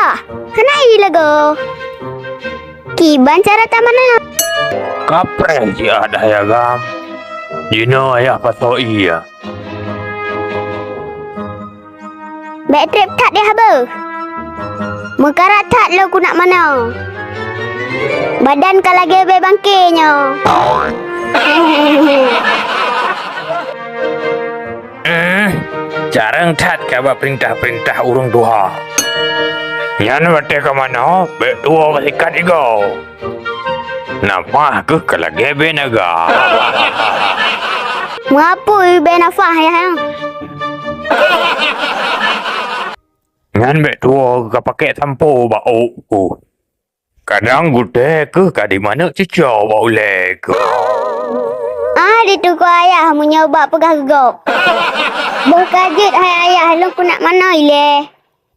Ayah, kenai lagu. Kiban cara tak mana? Kapres je ada ya gam. Jino ayah pasal iya. Back trip tak dia haba. Mekarat tak lo ku nak mana. Badan kalau gebe bangkainya. Jarang tat kaba perintah-perintah urung duha. Yan bate ke mana? Bek dua kasikat ego. Nampak ke kalau gebe naga? Mengapa ibe nafah ya? Ngan bek dua ke pakai sampo bau ku. Kadang gute ke kadi mana cicau bau lek. Itu ku ayah menyoba pegah gegok. Berkajut hai ayah lu ku nak mana ile?